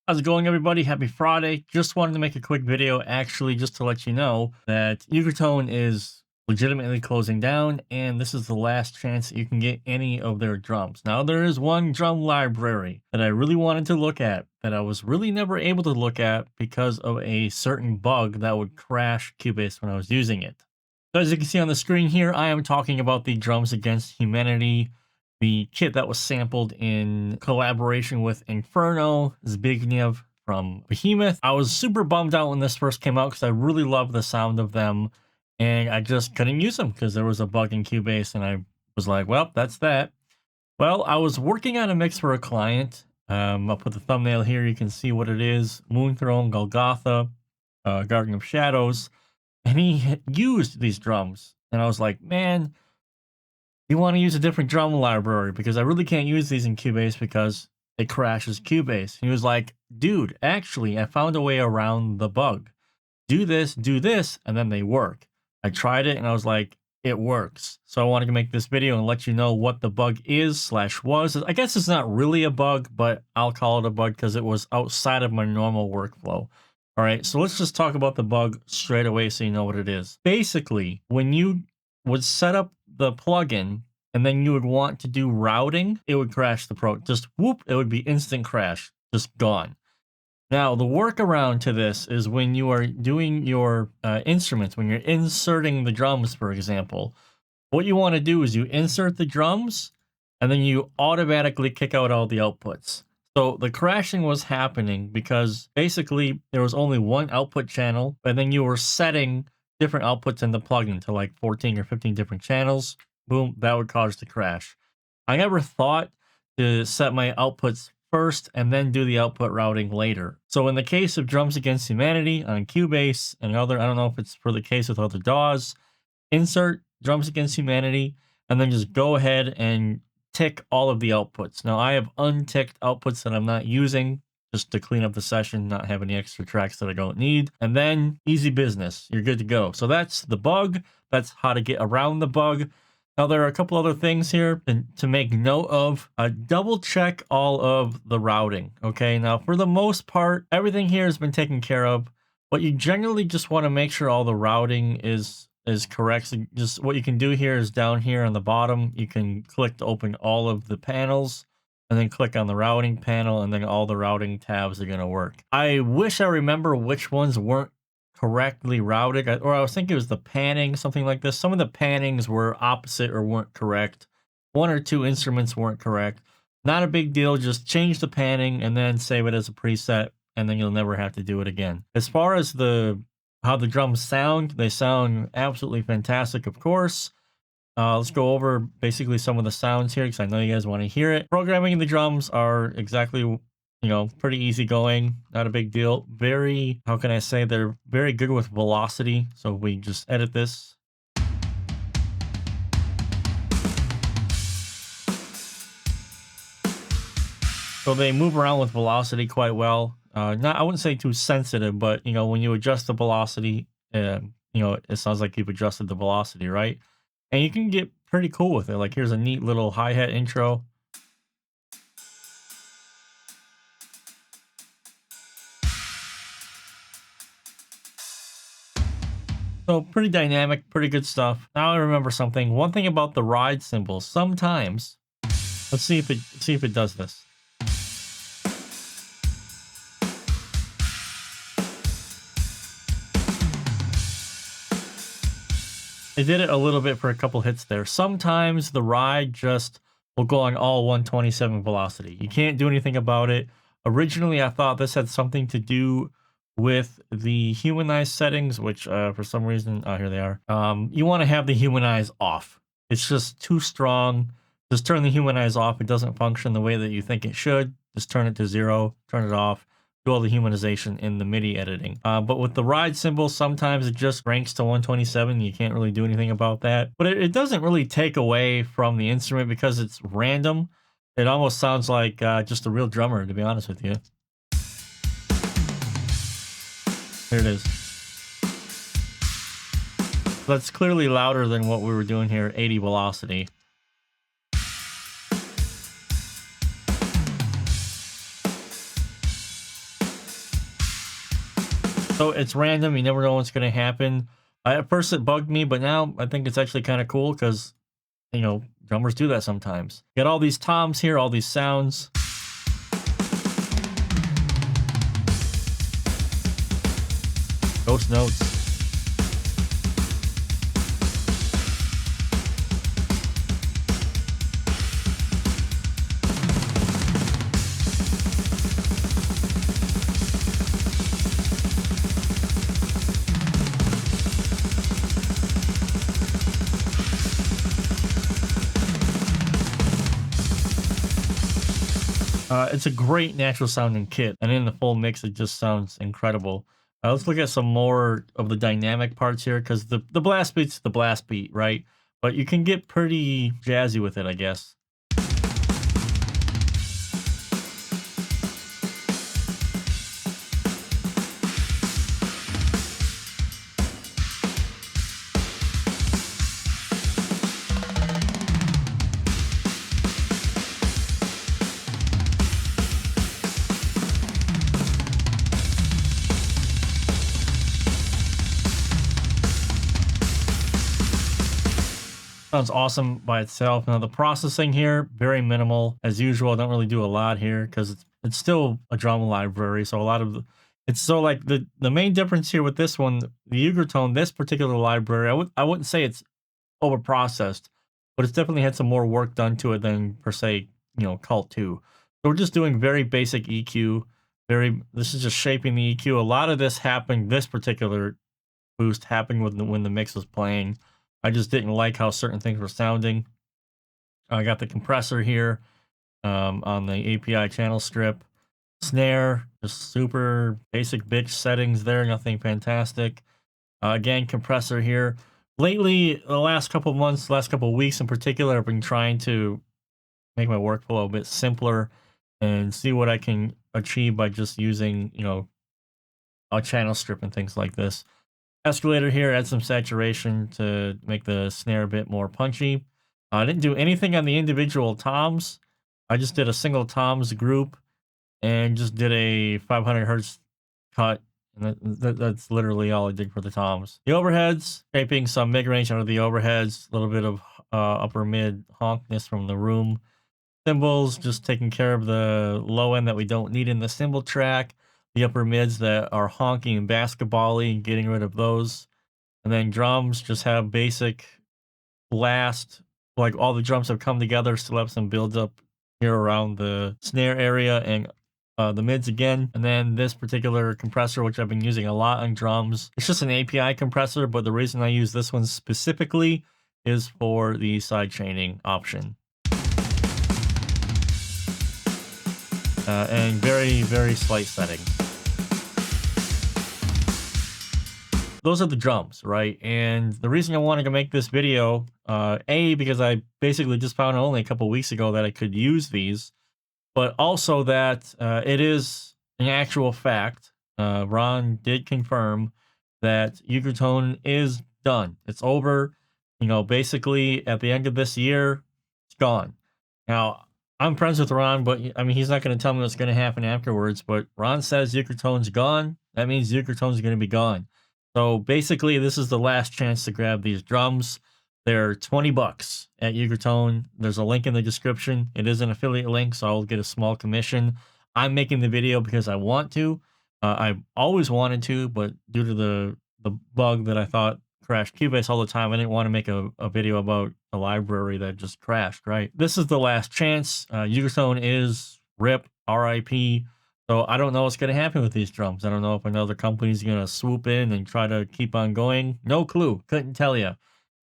How's it going, everybody? Happy Friday. Just wanted to make a quick video, actually, just to let you know that Ukertone is legitimately closing down, and this is the last chance that you can get any of their drums. Now, there is one drum library that I really wanted to look at that I was really never able to look at because of a certain bug that would crash Cubase when I was using it. So as you can see on the screen here, I am talking about the Drums Against Humanity, the kit that was sampled in collaboration with Inferno, Zbigniew from Behemoth. I was super bummed out when this first came out because I really love the sound of them, and I just couldn't use them because there was a bug in Cubase, and I was like, well, that's that. Well, I was working on a mix for a client. I'll put the thumbnail here. You can see what it is. Moonthorn, Golgotha, Garden of Shadows. And he had used these drums. And I was like, man, you want to use a different drum library because I really can't use these in Cubase because it crashes Cubase. He was like, dude, actually, I found a way around the bug. Do this, and then they work. I tried it and I was like, it works. So I wanted to make this video and let you know what the bug is / was. I guess it's not really a bug, but I'll call it a bug because it was outside of my normal workflow. All right, so let's just talk about the bug straight away so you know what it is. Basically, when you would set up the plugin and then you would want to do routing, it would crash the pro. Just whoop, it would be instant crash, just gone. Now, the workaround to this is when you are doing your instruments, when you're inserting the drums, for example, what you want to do is you insert the drums and then you automatically kick out all the outputs. So the crashing was happening because basically there was only one output channel, and then you were setting different outputs in the plugin to like 14 or 15 different channels. Boom, that would cause the crash. I never thought to set my outputs first and then do the output routing later. So in the case of Drums Against Humanity on Cubase and other, I don't know if it's for the case with other DAWs, insert Drums Against Humanity and then just go ahead and tick all of the outputs. Now I have unticked outputs that I'm not using just to clean up the session, not have any extra tracks that I don't need. And then easy business, you're good to go. So that's the bug. That's how to get around the bug. Now, there are a couple other things here to make note of. Double check all of the routing, okay? Now, for the most part, everything here has been taken care of, but you generally just want to make sure all the routing is correct. So just what you can do here is down here on the bottom, you can click to open all of the panels, and then click on the routing panel, and then all the routing tabs are going to work. I wish I remember which ones weren't correctly routed, or I was thinking it was the panning, something like this. Some of the pannings were opposite or weren't correct. One or two instruments weren't correct. Not a big deal, just change the panning and then save it as a preset, and then you'll never have to do it again. As far as how the drums sound, they sound absolutely fantastic, of course. Let's go over basically some of the sounds here because I know you guys want to hear it. Programming the drums are exactly, pretty easy going, not a big deal. Very, how can I say, they're very good with velocity. So we just edit this. So they move around with velocity quite well. I wouldn't say too sensitive, but when you adjust the velocity, it sounds like you've adjusted the velocity, right? And you can get pretty cool with it. Like here's a neat little hi-hat intro. So pretty dynamic, pretty good stuff. Now I remember something. One thing about the ride cymbal, sometimes, let's see if it does this. It did it a little bit for a couple hits there. Sometimes the ride just will go on all 127 velocity. You can't do anything about it. Originally, I thought this had something to do with the humanize settings, which for some reason, here they are. You want to have the humanize off. It's just too strong. Just turn the humanize off. It doesn't function the way that you think it should. Just turn it to 0, turn it off, do all the humanization in the MIDI editing. But with the ride cymbal, sometimes it just ranks to 127. You can't really do anything about that. But it doesn't really take away from the instrument because it's random. It almost sounds like just a real drummer, to be honest with you. Here it is. That's clearly louder than what we were doing here, 80 velocity. So it's random. You never know what's going to happen. At first it bugged me, but now I think it's actually kind of cool because, drummers do that sometimes. Get all these toms here, all these sounds. Ghost notes. It's a great natural sounding kit, and in the full mix, it just sounds incredible. Let's look at some more of the dynamic parts here, because the blast beat's the blast beat, right? But you can get pretty jazzy with it, I guess. Sounds awesome by itself. Now the processing here, very minimal as usual. I don't really do a lot here because it's still a drama library. So a lot of it's so like the main difference here with this one, the Ugertone, this particular library, I wouldn't say it's over processed, but it's definitely had some more work done to it than per se, Cult 2. So we're just doing very basic EQ. This is just shaping the EQ. A lot of this happened, this particular boost happened when the mix was playing. I just didn't like how certain things were sounding. I got the compressor here on the API channel strip. Snare, just super basic bitch settings there, nothing fantastic. Again, compressor here. Lately, the last couple of months, last couple of weeks in particular, I've been trying to make my workflow a bit simpler and see what I can achieve by just using, a channel strip and things like this. Escalator here, add some saturation to make the snare a bit more punchy. I didn't do anything on the individual toms. I just did a single toms group and just did a 500 hertz cut. And that's literally all I did for the toms. The overheads, shaping some mid-range under the overheads, a little bit of upper mid honkness from the room. Cymbals, just taking care of the low end that we don't need in the cymbal track. The upper mids that are honking and basketball-y, getting rid of those. And then drums just have basic blast, like all the drums have come together, still have some builds up here around the snare area and the mids again. And then this particular compressor, which I've been using a lot on drums, it's just an API compressor, but the reason I use this one specifically is for the side chaining option. And very, very slight settings. Those are the drums, right? And the reason I wanted to make this video, because I basically just found only a couple weeks ago that I could use these, but also that it is an actual fact. Ron did confirm that Ugertone is done. It's over. Basically at the end of this year, it's gone. Now, I'm friends with Ron, but I mean, he's not going to tell me what's going to happen afterwards. But Ron says Ugertone's gone. That means Ugertone's going to be gone. So basically, this is the last chance to grab these drums. They're $20 at Ugertone. There's a link in the description. It is an affiliate link, so I'll get a small commission. I'm making the video because I want to. I've always wanted to, but due to the bug that I thought crashed Cubase all the time, I didn't want to make a video about a library that just crashed, right? This is the last chance. Ugertone is RIP, RIP. So I don't know what's going to happen with these drums. I don't know if another company's going to swoop in and try to keep on going. No clue. Couldn't tell you.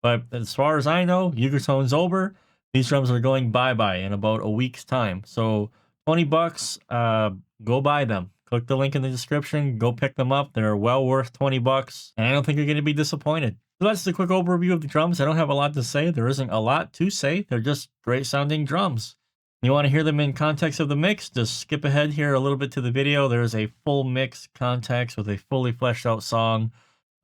But as far as I know, Ugertone's over. These drums are going bye-bye in about a week's time. So $20, go buy them. Click the link in the description. Go pick them up. They're well worth $20. And I don't think you're going to be disappointed. So that's the quick overview of the drums. I don't have a lot to say. There isn't a lot to say. They're just great sounding drums. You want to hear them in context of the mix? Just skip ahead here a little bit to the video. There's a full mix context with a fully fleshed out song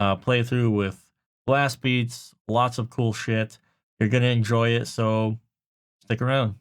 playthrough with blast beats, lots of cool shit. You're going to enjoy it, so stick around.